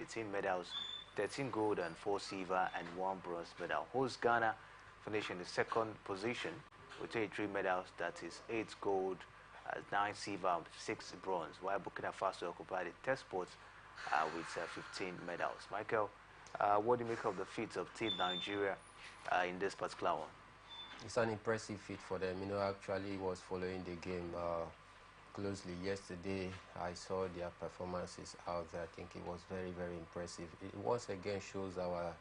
18 medals, 13 gold and 4 silver and 1 bronze medal. Host Ghana finished in the second position with 83 medals, that is 8 gold, 9 silver, 6 bronze, while Burkina Faso occupied the test spots with 15 medals. Michael, what do you make of the feat of Team Nigeria in this particular one? It's an impressive feat for them. You know, actually was following the game closely yesterday. I saw their performances out there. I think it was very, very impressive. It once again shows our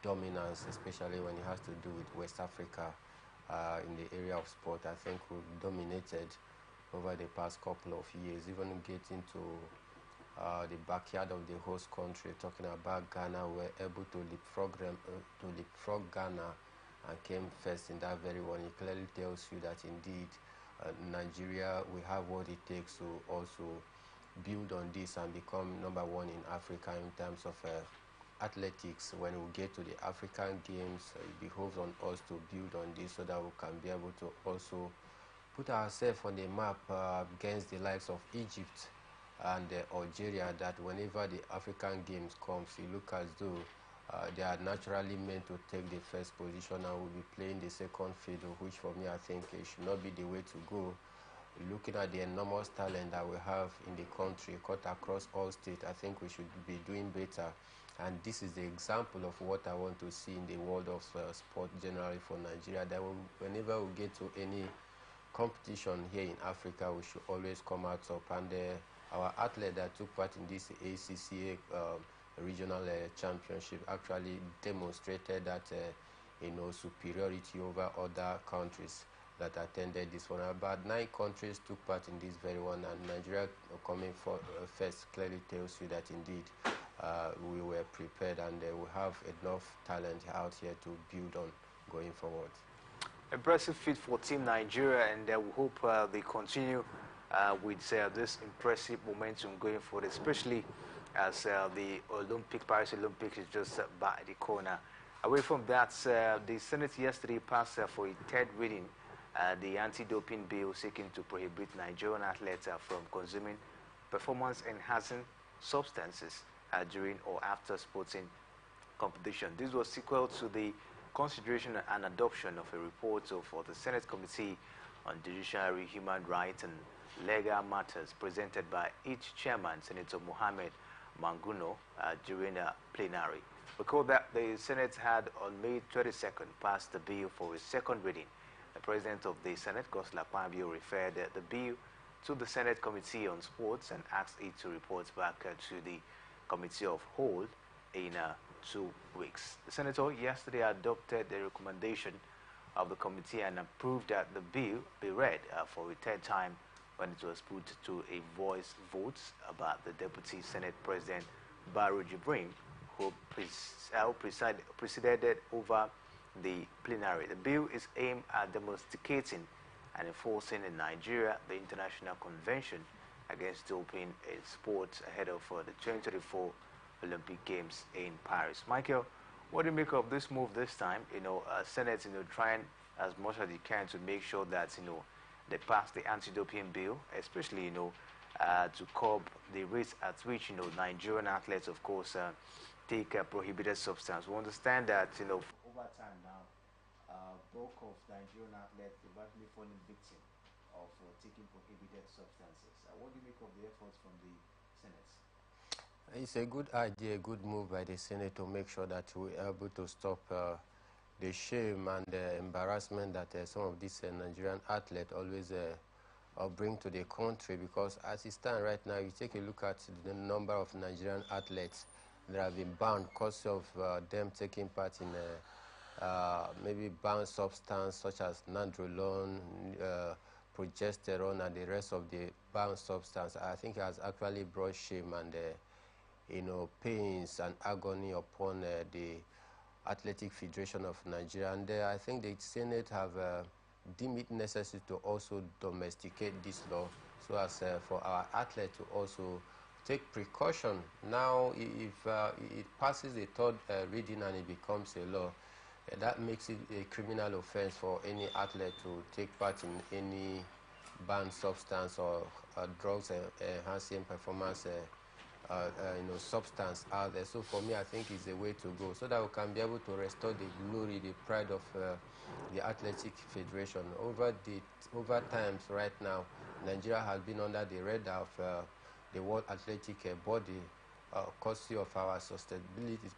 dominance, especially when it has to do with West Africa in the area of sport. I think we've dominated over the past couple of years, even getting to the backyard of the host country. Talking about Ghana, we were able to leapfrog Ghana and came first in that very one. It clearly tells you that indeed Nigeria, we have what it takes to also build on this and become #1 in Africa in terms of athletics. When we get to the African Games, it behoves on us to build on this so that we can be able to also put ourselves on the map against the likes of Egypt and Algeria, that whenever the African Games comes, it looks as though they are naturally meant to take the first position and will be playing the second fiddle, which for me I think it should not be the way to go. Looking at the enormous talent that we have in the country, cut across all states, I think we should be doing better. And this is the example of what I want to see in the world of sport generally for Nigeria, that whenever we get to any competition here in Africa, we should always come out top. And our athlete that took part in this ACCA regional championship actually demonstrated that superiority over other countries that attended this one. About 9 countries took part in this very one, and Nigeria coming for first clearly tells you that indeed we were prepared, and we have enough talent out here to build on going forward. Impressive feat for Team Nigeria, and we hope they continue with this impressive momentum going forward, especially as the Paris Olympics is just by the corner. Away from that, the Senate yesterday passed for a third reading the anti-doping bill seeking to prohibit Nigerian athletes from consuming performance-enhancing substances during or after sporting competition. This was sequel to the consideration and adoption of a report for the Senate Committee on Judiciary, Human Rights and Legal Matters presented by each chairman, Senator Mohammed Manguno, during a plenary. Recall that the Senate had on May 22nd passed the bill for a second reading. The President of the Senate, Gosla Pambio, referred the bill to the Senate Committee on Sports and asked it to report back to the Committee of Whole in 2 weeks. The Senator yesterday adopted the recommendation of the committee and approved that the bill be read for a third time when it was put to a voice vote about the Deputy Senate President Baru Jibrin, who presided over the plenary. The bill is aimed at domesticating and enforcing in Nigeria the International Convention against doping in sports ahead of the 2024 Olympic Games in Paris. Michael, what do you make of this move this time? Senate, trying as much as they can to make sure that, they pass the anti-doping bill, especially, to curb the rate at which, Nigerian athletes, of course, take a prohibited substance. We understand that, for over time now, bulk of Nigerian athletes have actually fallen victim of taking prohibited substances. What do you make of the efforts from the Senate? It's a good idea, a good move by the Senate to make sure that we're able to stop the shame and the embarrassment that some of these Nigerian athletes always bring to the country, because as it stands right now, you take a look at the number of Nigerian athletes that have been banned because of them taking part in maybe banned substance such as nandrolone, progesterone and the rest of the banned substance. I think it has actually brought shame and pains and agony upon the Athletic Federation of Nigeria, and I think the Senate have deemed it necessary to also domesticate this law so as for our athletes to also take precaution. Now, if it passes the third reading and it becomes a law, that makes it a criminal offense for any athlete to take part in any banned substance or drugs enhancing performance substance out there. So for me, I think it's the way to go, so that we can be able to restore the glory, the pride of the Athletic Federation. Over times, right now, Nigeria has been under the radar of the World Athletic Body, courtesy of our susceptibility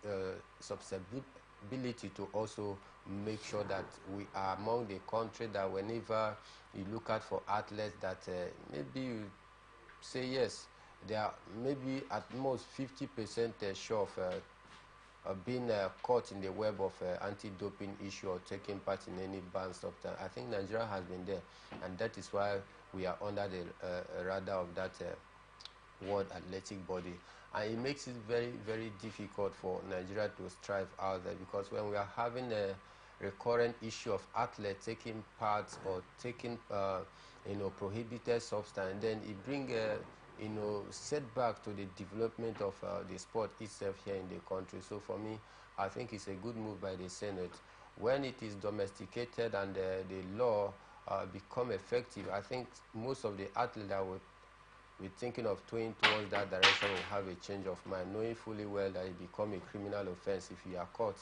to also make sure that we are among the country that whenever you look at for athletes that maybe you say yes, they are maybe at most 50% sure of being caught in the web of anti-doping issue or taking part in any banned substance. I think Nigeria has been there, and that is why we are under the radar of that World Athletic Body. And it makes it very, very difficult for Nigeria to strive out there, because when we are having a recurrent issue of athletes taking part or taking prohibited substance, then it brings setback to the development of the sport itself here in the country. So for me, I think it's a good move by the Senate. When it is domesticated and the law become effective, I think most of the athletes that would be thinking of going towards that direction will have a change of mind, knowing fully well that it become a criminal offense if you are caught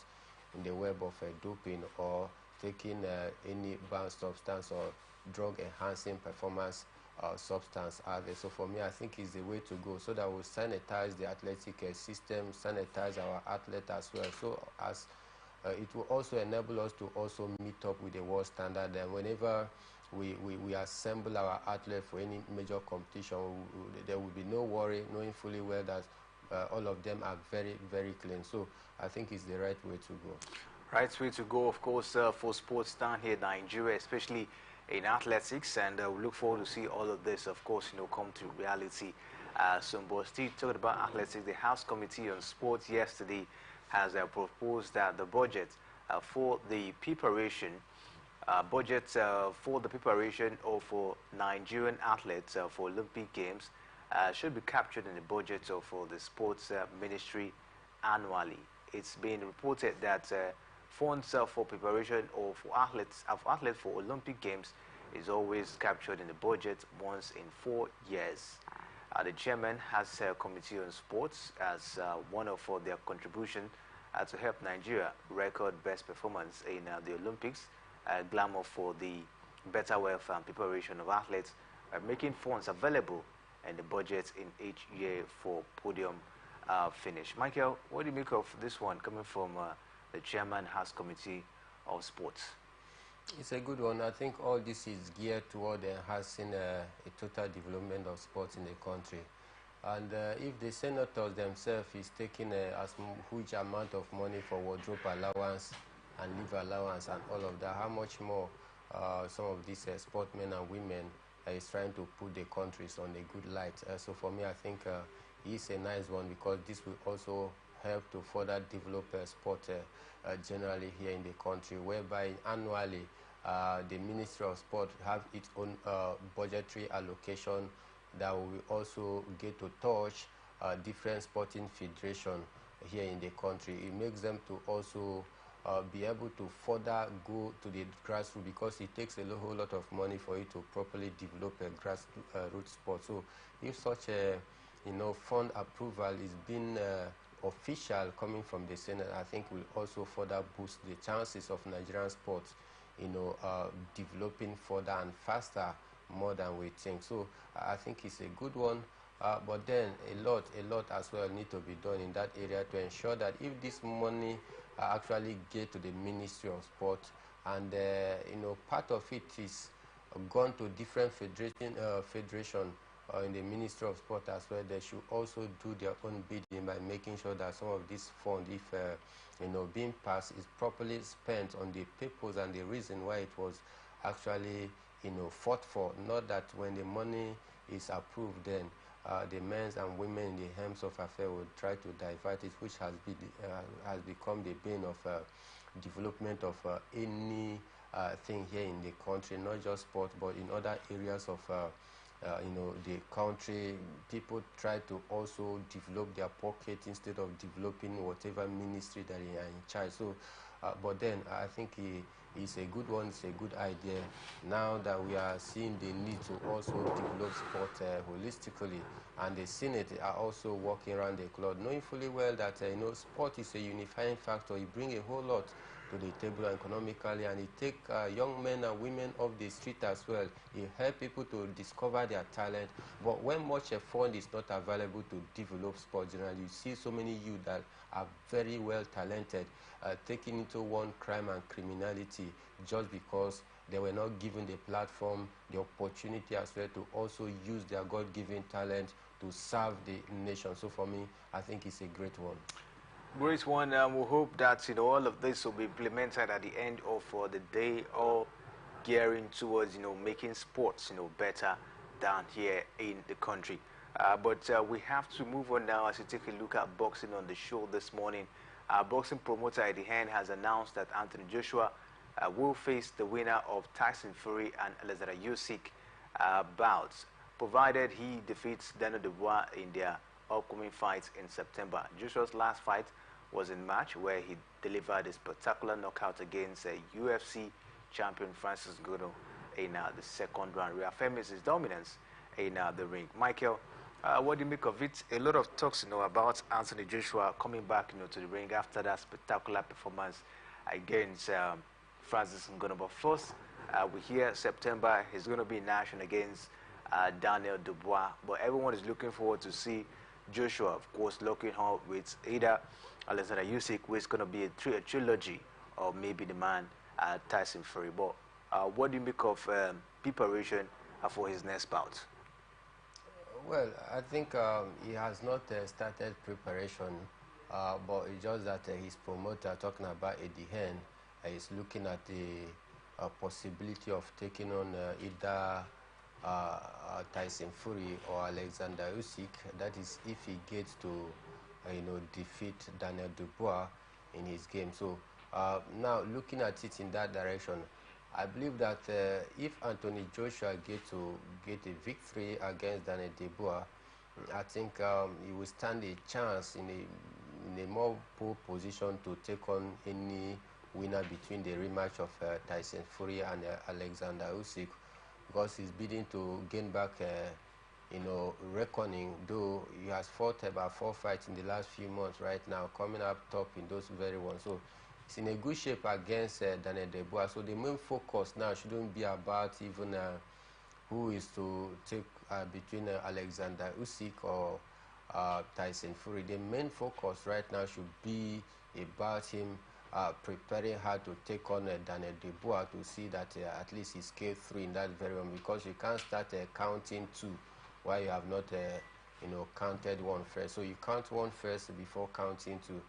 in the web of doping or taking any banned substance or drug enhancing performance substance out there. So for me, I think it's the way to go, so that we'll sanitize the athletic system, sanitize our athletes as well. So as it will also enable us to also meet up with the world standard. And whenever we assemble our athletes for any major competition, there will be no worry, knowing fully well that all of them are very, very clean. So I think it's the right way to go. Right way to go, of course, for sports down here in Nigeria, especially in athletics, and we look forward to see all of this, of course, come to reality soon. But still talking about athletics, the House Committee on Sports yesterday has proposed that the budget for the preparation or for Nigerian athletes for Olympic Games should be captured in the budget of the sports ministry annually. It's been reported that funds for preparation or for athletes for Olympic Games is always captured in the budget once in 4 years. The chairman has a committee on sports as one of their contribution to help Nigeria record best performance in the Olympics, glamour for the better welfare and preparation of athletes, making funds available in the budget in each year for podium finish. Michael, what do you make of this one coming from the chairman House Committee of Sports? It's a good one. I think all this is geared toward enhancing a total development of sports in the country. And if the senators themselves is taking a huge amount of money for wardrobe allowance and leave allowance and all of that, how much more some of these sportsmen and women is trying to put the countries on a good light. So for me, I think it's a nice one, because this will also help to further develop sport generally here in the country, whereby annually the Ministry of Sport have its own budgetary allocation that will also get to touch different sporting federations here in the country. It makes them to also be able to further go to the grassroots, because it takes a whole lot of money for you to properly develop a grassroots sport. So if such a fund approval is being official coming from the Senate, I think will also further boost the chances of Nigerian sports developing further and faster more than we think. So I think it's a good one, but then a lot as well need to be done in that area to ensure that if this money actually get to the Ministry of Sport, and part of it is gone to different federation in the Ministry of Sport as well, they should also do their own bidding by making sure that some of this fund, if being passed, is properly spent on the purpose and the reason why it was actually fought for. Not that when the money is approved, then the men and women in the helms of affairs will try to divert it, which has become the bane of development of any thing here in the country, not just sport, but in other areas of the country. People try to also develop their pocket instead of developing whatever ministry that they are in charge. So But then I think it's a good one, it's a good idea. Now that we are seeing the need to also develop sport holistically, and the Senate are also working around the clock, knowing fully well that sport is a unifying factor. It brings a whole lot to the table economically, and it take young men and women off the street as well. It help people to discover their talent. But when much fund is not available to develop sport generally, you see so many youth that are very well talented taken into one crime and criminality just because they were not given the platform, the opportunity as well to also use their God-given talent to serve the nation. So for me, I think it's a great one. Great one. We hope that all of this will be implemented at the end of the day, all gearing towards making sports better down here in the country. But we have to move on now as we take a look at boxing on the show this morning. Our boxing promoter Eddie Hearn has announced that Anthony Joshua will face the winner of Tyson Fury and Alexander Usyk bouts, provided he defeats Daniel Dubois in their upcoming fights in September. Joshua's last fight was in March, where he delivered a spectacular knockout against UFC champion Francis Ngannou in the second round, reaffirming his dominance in the ring. Michael, what do you make of it? A lot of talks, about Anthony Joshua coming back, to the ring after that spectacular performance against Francis Ngannou. But first, we hear September he's going to be in action against Daniel Dubois. But everyone is looking forward to see Joshua, of course, locking horn with either Alexander Usyk, which is going to be a trilogy, or maybe the man Tyson Fury. But what do you make of preparation for his next bout? Well, I think he has not started preparation, but it's just that his promoter, talking about Eddie Hearn, is looking at the possibility of taking on either Tyson Fury or Alexander Usyk. That is, if he gets to defeat Daniel Dubois in his game. So now looking at it in that direction, I believe that if Anthony Joshua get a victory against Daniel Dubois, I think he will stand a chance in a more pole position to take on any winner between the rematch of Tyson Fury and Alexander Usyk, because he's bidding to gain back reckoning, though he has fought about 4 fights in the last few months right now, coming up top in those very ones. So he's in a good shape against Daniel Dubois. So the main focus now shouldn't be about even who is to take between Alexander Usyk or Tyson Fury. The main focus right now should be about him preparing hard to take on Daniel Dubois, to see that at least he scaled through in that very one, because you can't start counting two while you have not counted one first. So you count one first before counting two.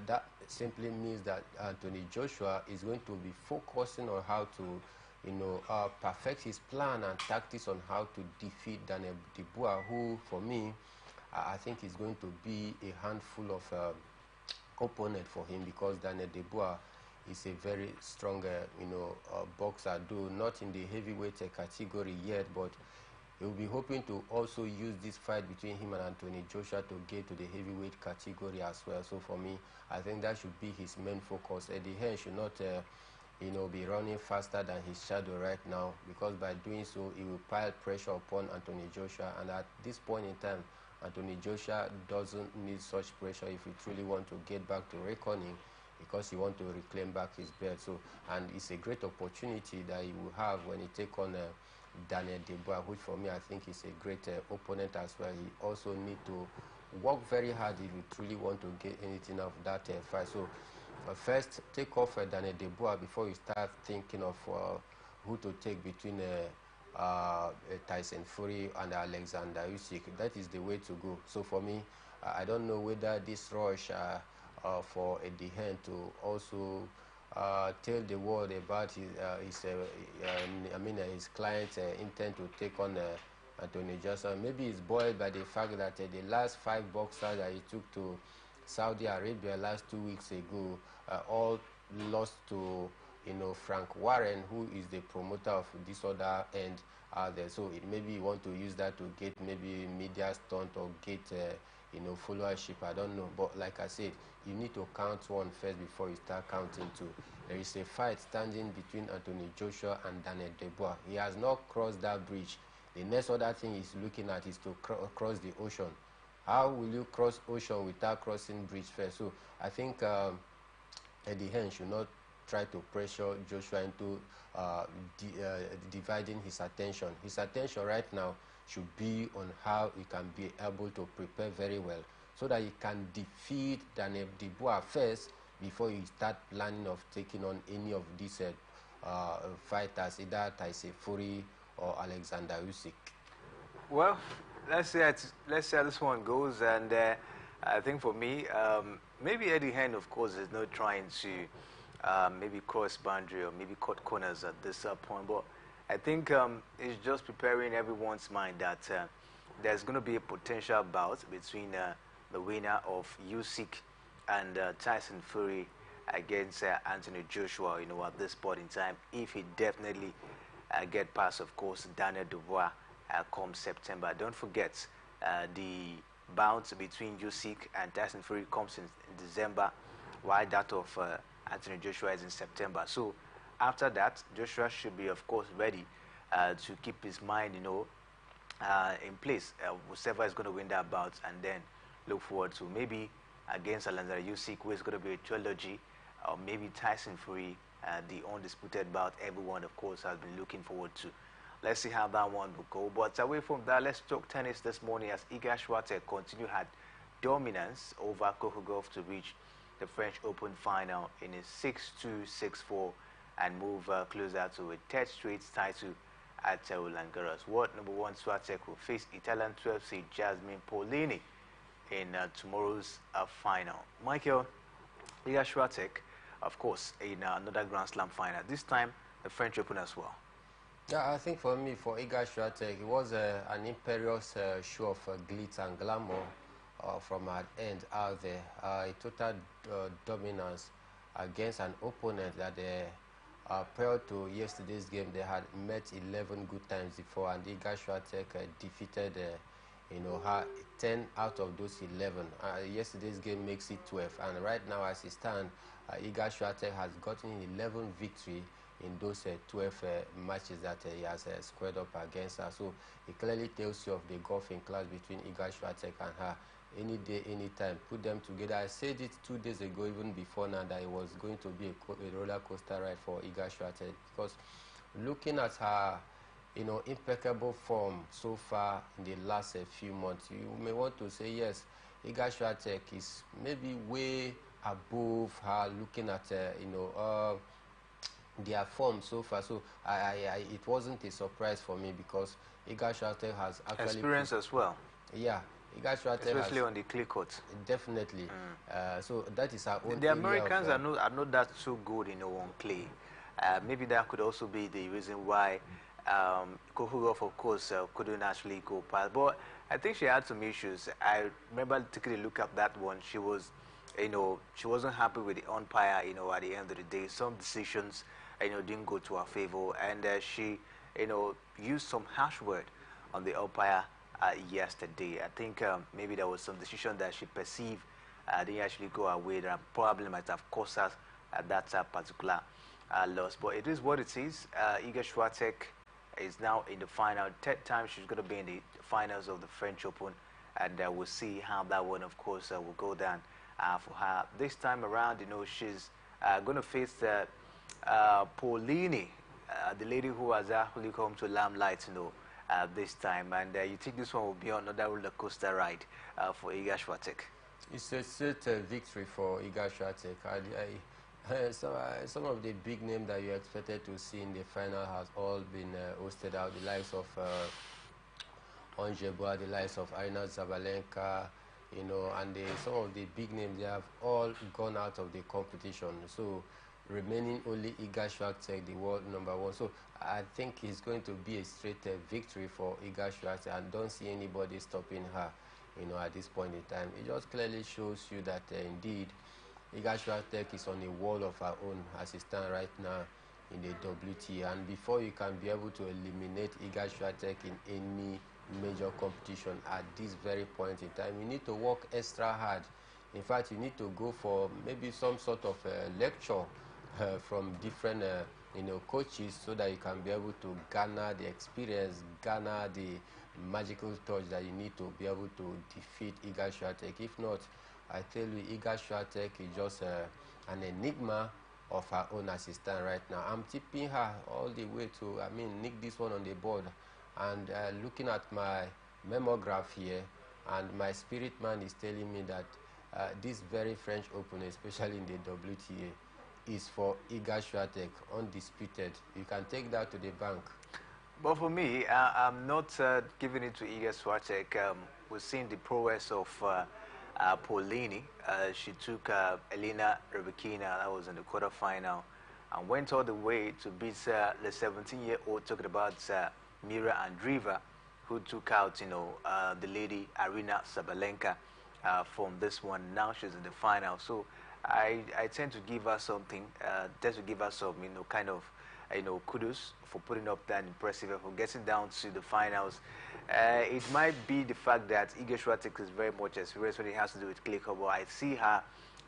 That simply means that Anthony Joshua is going to be focusing on how to perfect his plan and tactics on how to defeat Daniel Dubois, who for me I think is going to be a handful of opponent for him, because Daniel Dubois is a very strong boxer, though not in the heavyweight category yet, but he will be hoping to also use this fight between him and Anthony Joshua to get to the heavyweight category as well. So for me, I think that should be his main focus. Eddie Hearn should not be running faster than his shadow right now, because by doing so, he will pile pressure upon Anthony Joshua, and at this point in time, Anthony Joshua doesn't need such pressure if he truly want to get back to reckoning, because he want to reclaim back his belt. So, and it's a great opportunity that he will have when he take on Daniel Dubois, which for me I think is a great opponent as well. He also need to work very hard if you truly want to get anything out of that fight. So first take off Daniel Dubois before you start thinking of who to take between Tyson Fury and Alexander Usyk. That is the way to go. So for me, I don't know whether this rush for Eddie Hearn to also tell the world about his client's intent to take on Anthony Joshua. Maybe it's boiled by the fact that the last 5 boxers that he took to Saudi Arabia last 2 weeks ago all lost to Frank Warren, who is the promoter of this other end out there. So maybe you want to use that to get maybe media stunt or get followership. I don't know, but like I said, you need to count one first before you start counting two. There is a fight standing between Anthony Joshua and Daniel Dubois. He has not crossed that bridge. The next other thing he's looking at is to cross the ocean. How will you cross ocean without crossing bridge first? So I think Eddie Hearn should not try to pressure Joshua into dividing his attention. His attention right now should be on how he can be able to prepare very well so that he can defeat Daniel Dubois first before he start planning of taking on any of these fighters, either Tyson Fury or Alexander Usyk. Well, let's see how this one goes, and I think for me, maybe Eddie Hearn, of course, is not trying to maybe cross boundary or maybe cut corners at this point, but I think he's just preparing everyone's mind that there's going to be a potential bout between the winner of Usyk and Tyson Fury against Anthony Joshua, at this point in time, if he definitely get past, of course, Daniel Dubois come September. Don't forget, the bout between Usyk and Tyson Fury comes in December, while that of Anthony Joshua is in September. So after that, Joshua should be, of course, ready to keep his mind, in place, whichever is going to win that bout, and then look forward to maybe against Alexander Usyk, who is going to be a trilogy, or maybe Tyson Fury, the undisputed bout everyone, of course, has been looking forward to. Let's see how that one will go. But away from that, let's talk tennis this morning as Iga Swiatek continued her dominance over Coco Gauff to reach the French Open final in a 6-2, 6-4 and move closer to a third straight title at Roland Garros. World number one Swiatek will face Italian 12th seed Jasmine Paolini in tomorrow's final. Michael, Iga Swiatek, of course, in another Grand Slam final. This time, the French Open as well. Yeah, I think for me, for Iga Swiatek, it was an imperious show of glitz and glamour from her end out there. A total dominance against an opponent that prior to yesterday's game, they had met 11 good times before, and Iga Swiatek defeated her 10 out of those 11. Yesterday's game makes it 12, and right now as it stands, Iga Swiatek has gotten 11 victory in those 12 matches that he has squared up against her. So it clearly tells you of the golfing class between Iga Swiatek and her. Any day, any time, put them together. I said it 2 days ago, even before now, that it was going to be a roller coaster ride for Iga Swiatek, because looking at her impeccable form so far in the last few months, you may want to say yes, Iga Swiatek is maybe way above her, looking at their form so far. So it wasn't a surprise for me, because Iga Swiatek has actually experience as well. Yeah, Iga Swiatek especially on the clay court. Definitely. So that is our own. The Americans are not that so good on clay. Maybe that could also be the reason why Coco Gauff, of course, couldn't actually go past. But I think she had some issues. I remember taking a look at that one. She was, she wasn't happy with the umpire, at the end of the day. Some decisions, didn't go to her favor, and she, used some harsh word on the umpire yesterday. I think maybe there was some decision that she perceived didn't actually go her way, that probably might have cost us that particular loss. But it is what it is. Iga Swiatek is now in the final. Third time she's going to be in the finals of the French Open, and we'll see how that one, of course, will go down for her. This time around, she's going to face Paolini, the lady who has actually come to limelight, this time, and you think this one will be another roller coaster ride for Iga Swiatek? It's a straight victory for Iga Swiatek. Some of the big names that you expected to see in the final has all been hosted out. The likes of Onjeba, the likes of Arina Zabalenka, and some of the big names, they have all gone out of the competition. So remaining only Iga Swiatek, the world number one. So I think it's going to be a straight victory for Iga Swiatek, and don't see anybody stopping her, at this point in time. It just clearly shows you that indeed Iga Swiatek is on a wall of her own as it stands right now in the WTA. And before you can be able to eliminate Iga Swiatek in any major competition at this very point in time. You need to work extra hard. In fact, you need to go for maybe some sort of lecture from different coaches, so that you can be able to garner the experience, garner the magical touch that you need to be able to defeat Iga Swiatek. If not, I tell you, Iga Swiatek is just an enigma of her own assistant right now. I'm tipping her all the way to, nick this one on the board. And looking at my memograph here, and my spirit man is telling me that this very French Open, especially in the WTA, is for Iga Swiatek, undisputed. You can take that to the bank. But for me, I'm not giving it to Iga Swiatek. We've seen the prowess of Paulini. She took Elena Rybakina, that was in the quarterfinal, and went all the way to beat the 17-year-old, talking about Mira Andreeva, who took out, the lady Arina Sabalenka from this one. Now she's in the final. So I tend to give her something, tend to give her some, kind of, kudos for putting up that impressive effort, getting down to the finals. It might be the fact that Iga Swiatek is very much experienced when it has to do with clay court, but I see her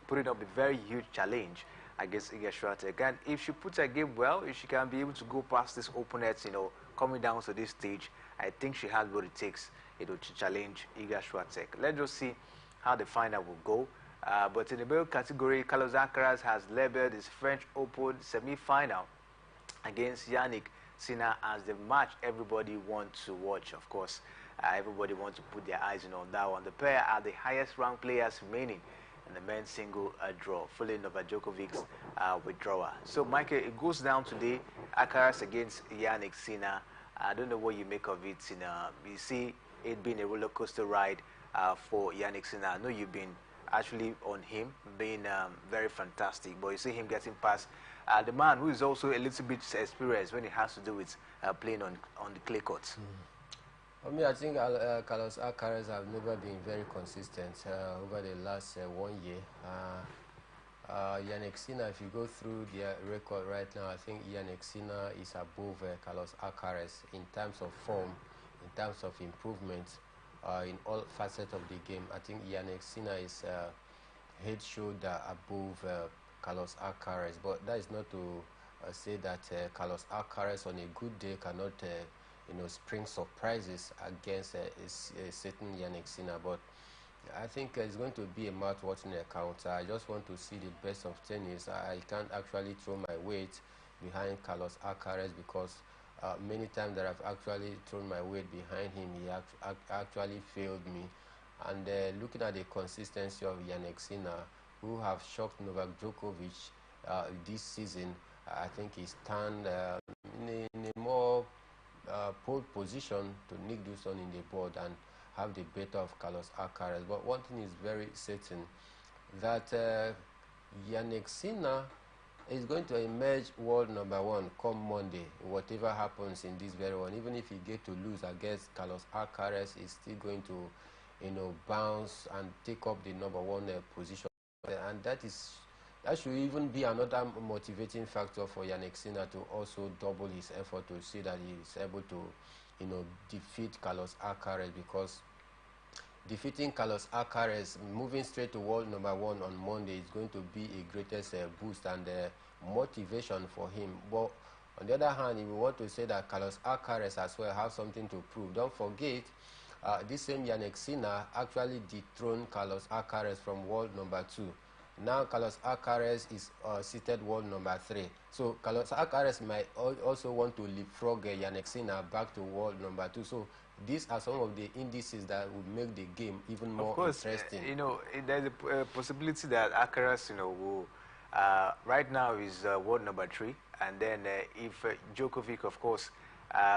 putting up a very huge challenge against Iga Swiatek. And if she puts her game well, if she can be able to go past this opponents, coming down to this stage, I think she has what it takes, to challenge Iga Swiatek. Let's just see how the final will go. But in the male category, Carlos Alcaraz has labeled his French Open semi-final against Yannick Sinner as the match everybody wants to watch. Of course, everybody wants to put their eyes on that one. The pair are the highest ranked players remaining in the men's single draw, following Novak Djokovic's withdrawal. So, Michael, it goes down today, Alcaraz against Yannick Sinner. I don't know what you make of it. You see it being a roller coaster ride for Yannick Sinner. I know you've been actually on him, being very fantastic, but you see him getting past the man who is also a little bit experienced when it has to do with playing on the clay courts. For me, I think Carlos Alcaraz have never been very consistent over the last 1 year. Yannick Sinner, if you go through their record right now, I think Yannick Sinner is above Carlos Alcaraz in terms of form, in terms of improvement, in all facets of the game. I think Yannick Sinner is head shoulder above Carlos Alcaraz, but that is not to say that Carlos Alcaraz on a good day cannot spring surprises against a certain Yannick Sinner. But I think it's going to be a mouth-watering encounter. I just want to see the best of tennis. I can't actually throw my weight behind Carlos Alcaraz, because many times that I've actually thrown my weight behind him, he actually failed me. And looking at the consistency of Yannick Sinner, who have shocked Novak Djokovic this season, I think he stands in a more pole position to nick this one in the board and have the better of Carlos Alcaraz. But one thing is very certain, that Yannick Sinner is going to emerge world #1 come Monday. Whatever happens in this very one, even if he get to lose against Carlos Alcaraz, he's still going to bounce and take up the #1 position. And that should even be another motivating factor for Yannick Sinner to also double his effort to see that he is able to defeat Carlos Alcaraz, because defeating Carlos Alcaraz, moving straight to world #1 on Monday, is going to be a greatest boost and motivation for him. But on the other hand, if we want to say that Carlos Alcaraz as well have something to prove, don't forget this same Yannick Sinner actually dethroned Carlos Alcaraz from world #2. Now Carlos Alcaraz is seated world #3. So Carlos Alcaraz might also want to leapfrog Yannick Sinner back to world #2. So these are some of the indices that would make the game even more interesting. There's a possibility that Alcaraz, will right now is world #3, and then if Djokovic, of course,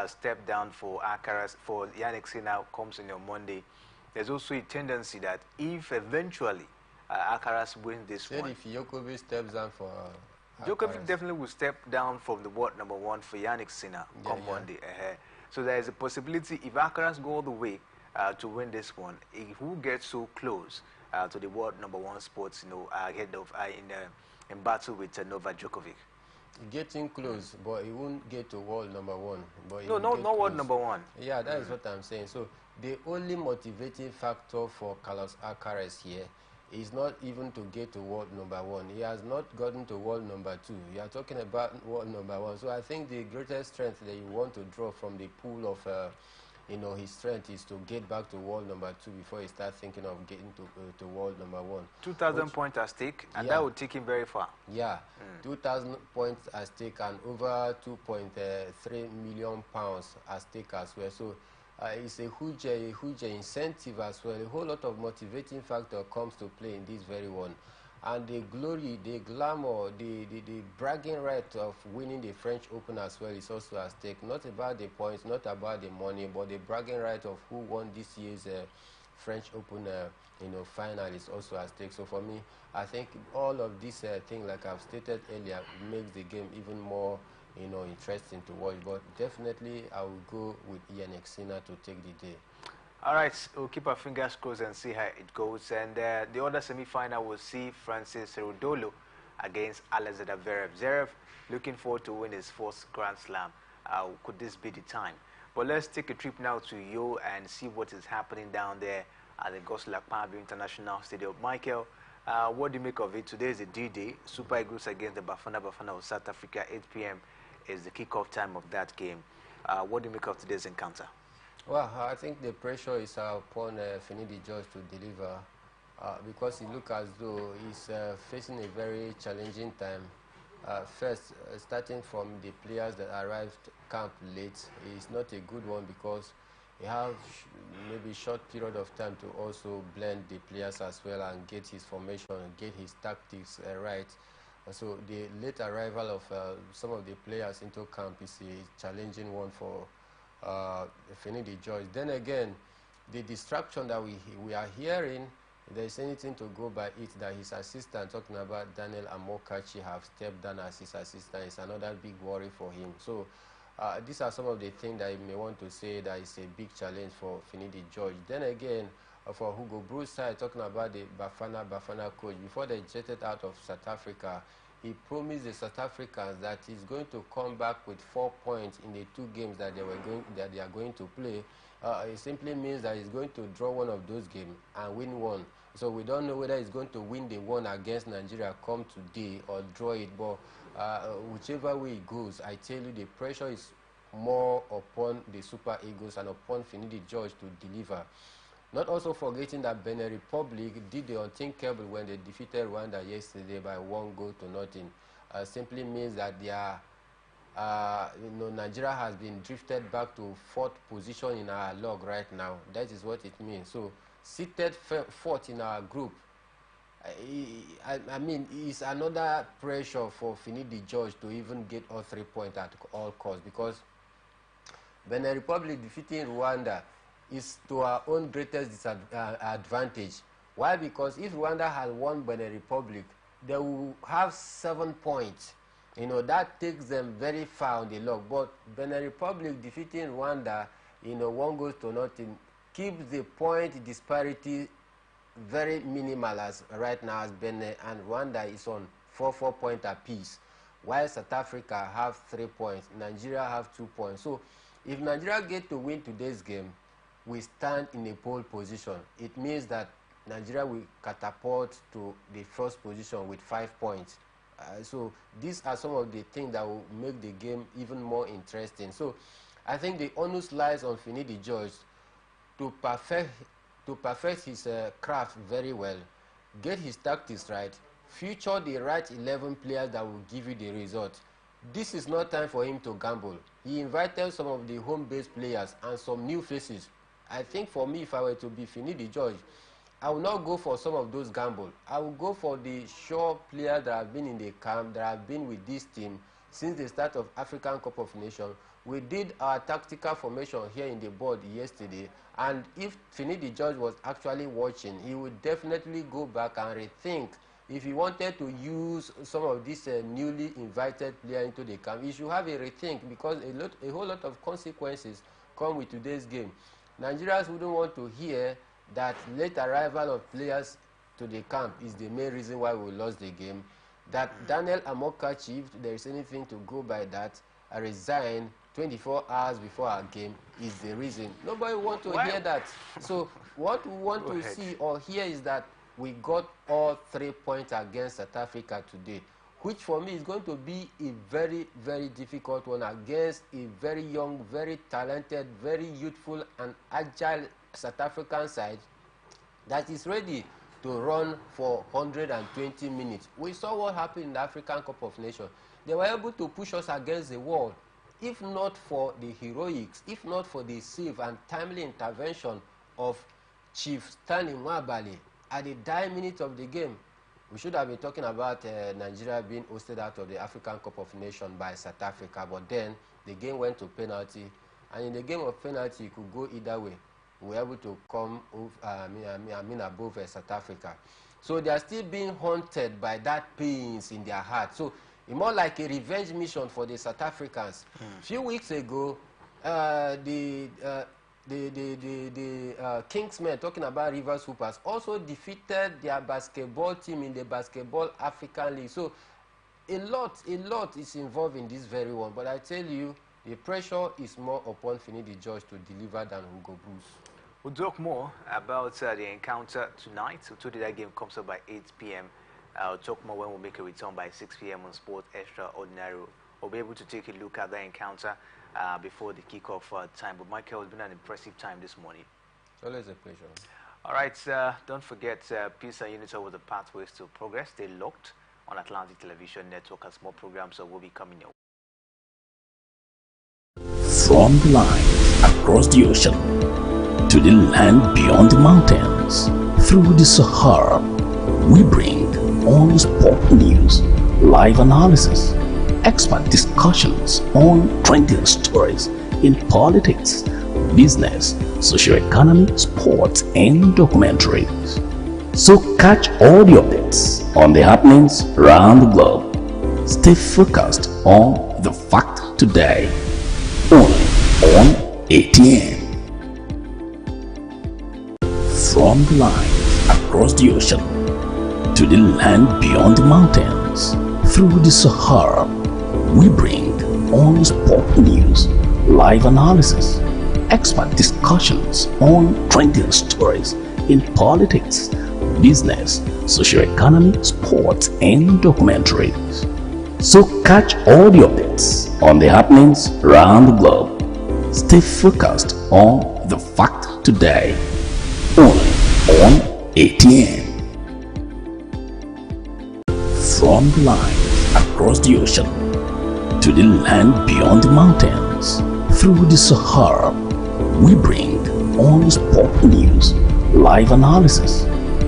step down for Alcaraz, for Yannick Sinner comes in on Monday, there's also a tendency that if eventually Alcaraz wins this one, if Djokovic steps down for Djokovic definitely will step down from the world #1 for Yannick Sinner come Monday. So there is a possibility if Alcaraz go all the way to win this one, he will get so close to the world #1 spots, ahead of in battle with Novak Djokovic. Getting close, but he won't get to world number one. But No, no, no world number one. Yeah, that is what I'm saying. So the only motivating factor for Carlos Alcaraz here is not even to get to world number one. He has not gotten to world number two. You are talking about world number one. So I think the greatest strength that you want to draw from the pool of his strength is to get back to world number two before he starts thinking of getting to world number one. 2,000 points at stake, and that would take him very far. Yeah, 2,000 points at stake and over 2.3 million pounds at stake as well. So it's a huge incentive as well. A whole lot of motivating factor comes to play in this very one. And the glory, the glamour, the bragging right of winning the French Open as well is also at stake. Not about the points, not about the money, but the bragging right of who won this year's French Open final is also at stake. So for me, I think all of these things, like I've stated earlier, makes the game even more interesting to watch. But definitely I will go with Ian Exina to take the day. All right, we'll keep our fingers crossed and see how it goes. And the other semi-final will see Francis Cerundolo against Alexander Zverev. Zverev looking forward to win his fourth Grand Slam. Could this be the time? But let's take a trip now to Yo and see what is happening down there at the Goslar Pambi International Stadium. Michael, what do you make of it? Today is the D-Day. Super Eagles against the Bafana of South Africa. 8 p.m. is the kickoff time of that game. What do you make of today's encounter? Well, I think the pressure is upon Finidi George to deliver because it looks as though he's facing a very challenging time. First, starting from the players that arrived camp late is not a good one because he have maybe short period of time to also blend the players as well and get his formation and get his tactics right. So the late arrival of some of the players into camp is a challenging one for Finidi George. Then again, the distraction that we are hearing, if there is anything to go by it, that his assistant, talking about Daniel Amokachi, have stepped down as his assistant, is another big worry for him. So these are some of the things that you may want to say that is a big challenge for Finidi George. Then again, for Hugo Broos side, talking about the Bafana coach, before they jetted out of South Africa, he promised the South Africans that he's going to come back with 4 points in the 2 games that they are going to play. It simply means that he's going to draw one of those games and win one. So we don't know whether he's going to win the one against Nigeria come today or draw it. But whichever way it goes, I tell you, the pressure is more upon the Super Eagles and upon Finidi George to deliver. Not also forgetting that Benin Republic did the unthinkable when they defeated Rwanda yesterday by 1-0. Simply means that they are, Nigeria has been drifted back to 4th position in our log right now. That is what it means. So seated 4th in our group. I mean, it's another pressure for Finidi George to even get all 3 points at all costs, because Benin Republic defeating Rwanda is to our own greatest disadvantage. Why? Because if Rwanda had won Benin Republic, they will have 7 points. That takes them very far on the log. But Benin Republic defeating Rwanda, 1-0, keeps the point disparity very minimal as right now, as Benin and Rwanda is on 4 points apiece, while South Africa have 3 points, Nigeria have 2 points. So if Nigeria get to win today's game, we stand in a pole position. It means that Nigeria will catapult to the first position with 5 points. So these are some of the things that will make the game even more interesting. So I think the onus lies on Finidi George to perfect his craft very well, get his tactics right, feature the right 11 players that will give you the result. This is not time for him to gamble. He invited some of the home-based players and some new faces. I think for me, if I were to be Finidi George, I will not go for some of those gambles. I will go for the sure players that have been in the camp, that have been with this team since the start of African Cup of Nations. We did our tactical formation here in the board yesterday, and if Finidi George was actually watching, he would definitely go back and rethink. If he wanted to use some of these newly invited players into the camp, he should have a rethink, because a whole lot of consequences come with today's game. Nigerians wouldn't want to hear that late arrival of players to the camp is the main reason why we lost the game. that Daniel Amokachi, if there is anything to go by that, resigned 24 hours before our game is the reason. Nobody want to hear that. So what we want to see or hear is that we got all 3 points against South Africa today, which for me is going to be a very, very difficult one against a very young, very talented, very youthful and agile South African side that is ready to run for 120 minutes. We saw what happened in the African Cup of Nations. They were able to push us against the wall. If not for the heroics, if not for the safe and timely intervention of Chief Stanley Mwabali at the dying minute of the game, we should have been talking about Nigeria being hosted out of the African Cup of Nations by South Africa, but then the game went to penalty, and in the game of penalty, it could go either way. We were able to come above South Africa. So they are still being haunted by that pains in their heart. So it's more like a revenge mission for the South Africans. A few weeks ago, the Kingsmen, talking about Rivers Hoopers, also defeated their basketball team in the Basketball African League. So a lot is involved in this very one. But I tell you, the pressure is more upon Finidi George to deliver than Hugo Bruce. We'll talk more about the encounter tonight. We told you that game comes up by 8 p.m. I'll talk more when we make a return by 6 p.m. on Sport Extraordinary. We'll be able to take a look at that encounter before the kickoff time. But Michael, it's been an impressive time this morning. It's always a pleasure. All right, don't forget, Peace and Unity with the pathways to progress. Stay locked on Atlantic Television Network as more programs will be coming your way. From the line across the ocean to the land beyond the mountains, through the Sahara, we bring all the sport news, live analysis, expert discussions on trending stories in politics, business, socio-economy, sports, and documentaries. So catch all the updates on the happenings around the globe. Stay focused on the fact today, only on ATN. From the line across the ocean to the land beyond the mountains, through the Sahara, we bring all the sport news, live analysis, expert discussions on trending stories in politics, business, socio-economy, sports, and documentaries. So catch all the updates on the happenings around the globe. Stay focused on the fact today, only on ATN. From the line across the ocean to the land beyond the mountains, through the Sahara, we bring all the sport news, live analysis,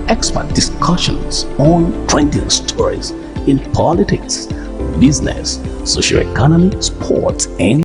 expert discussions on trending stories in politics, business, socio-economy, sports, and